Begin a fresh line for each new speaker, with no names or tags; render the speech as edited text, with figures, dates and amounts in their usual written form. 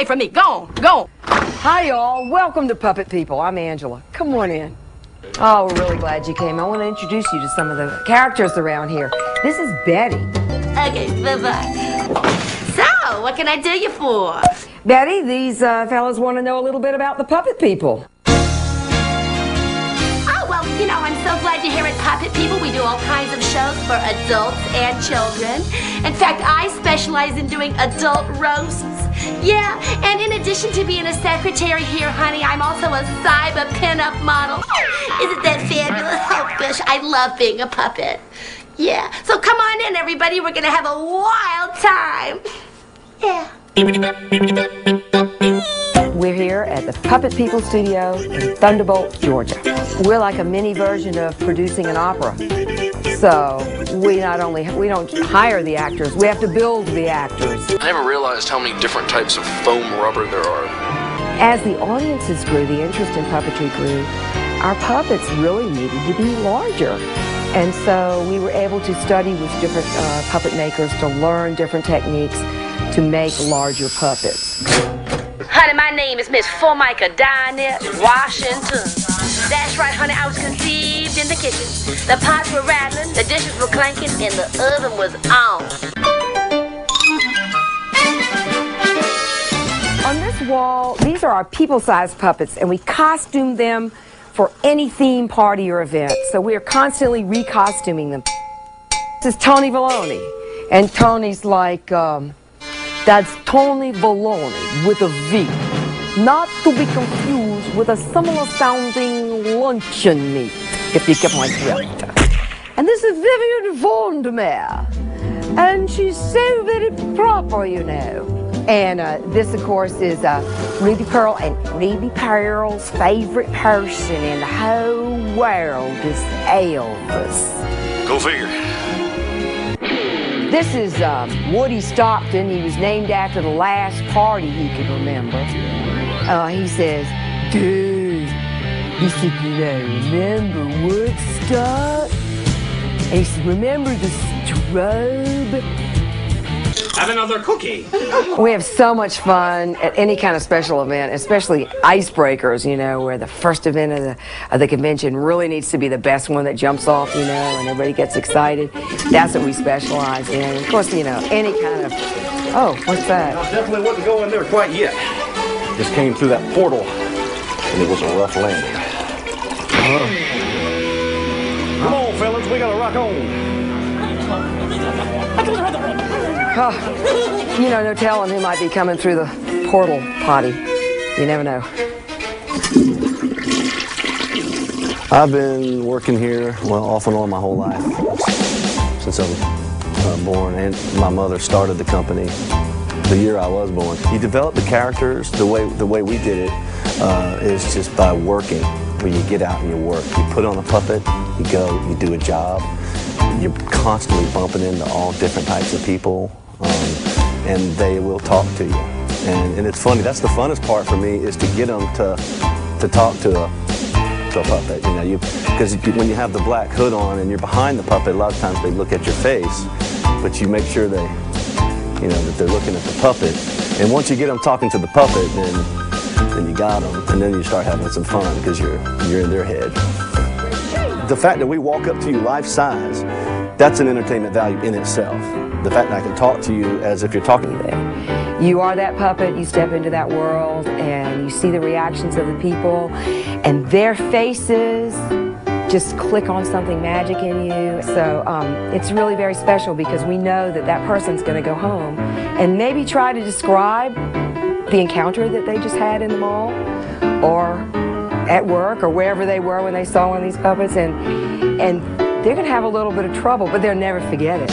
away from me. Go on, go on.
Hi, y'all. Welcome to Puppet People. I'm Angela. Come on in. Oh, we're really glad you came. I want to introduce you to some of the characters around here. This is Betty.
Okay, bye-bye. So, what can I do you for?
Betty, these fellas want to know a little bit about the Puppet People.
Oh, well, you know, I'm so glad you're here at Puppet People. We do all kinds of shows for adults and children. In fact, I specialize in doing adult roasts. Yeah, and in addition to being a secretary here, honey, I'm also a cyber pinup model. Isn't that fabulous? Oh, gosh, I love being a puppet. Yeah, so come on in, everybody. We're going to have a wild time. Yeah.
We're here at the Puppet People Studio in Thunderbolt, Georgia. We're like a mini version of producing an opera. So we don't hire the actors, we have to build the actors.
I never realized how many different types of foam rubber there are.
As the audiences grew, the interest in puppetry grew, our puppets really needed to be larger. And so we were able to study with different puppet makers to learn different techniques to make larger puppets.
Honey, my name is Miss Formica Dinette Washington. That's right, honey, I was conceived in the kitchen. The pots were rattling, the dishes were clanking, and the oven was on.
On this wall, these are our people-sized puppets, and we costume them for any theme party or event. So we are constantly recostuming them. This is Tony Valoni, and Tony's like, that's Tony Valoni with a V. Not to be confused with a similar sounding luncheon meat, if you get my drift. And this is Vivian Vondermeer. And she's so very proper, you know. And this, of course, is Ruby Pearl. And Ruby Pearl's favorite person in the whole world is Elvis.
Go figure.
This is Woody Stockton. He was named after the last party he could remember. He says, dude, he said, you know, remember Woodstock? And he said, remember the strobe?
Have another cookie.
We have so much fun at any kind of special event, especially icebreakers, you know, where the first event of the convention really needs to be the best one that jumps off, you know, and everybody gets excited. That's what we specialize in. Of course, you know, any kind of, oh, what's that?
I definitely wasn't going there quite yet. Just came through that portal, and it was a rough landing. Come on, fellas, we gotta rock on.
Oh, you know, no telling who might be coming through the portal potty. You never know.
I've been working here, well, off and on my whole life, since I was born, and my mother started the company the year I was born. You develop the characters the way we did it is just by working. Where you get out and you work. You put on a puppet, you go, you do a job. You're constantly bumping into all different types of people, and they will talk to you. And it's funny, that's the funnest part for me, is to get them to talk to a puppet. You know, because when you have the black hood on and you're behind the puppet, a lot of times they look at your face, but you make sure they, you know, that they're looking at the puppet. And once you get them talking to the puppet, then you got them, and then you start having some fun because you're in their head. The fact that we walk up to you life-size, that's an entertainment value in itself. The fact that I can talk to you as if you're talking to me.
You are that puppet, you step into that world, and you see the reactions of the people, and their faces just click on something magic in you. So it's really very special because we know that that person's going to go home and maybe try to describe the encounter that they just had in the mall or at work or wherever they were when they saw one of these puppets, and they're going to have a little bit of trouble, but they'll never forget it.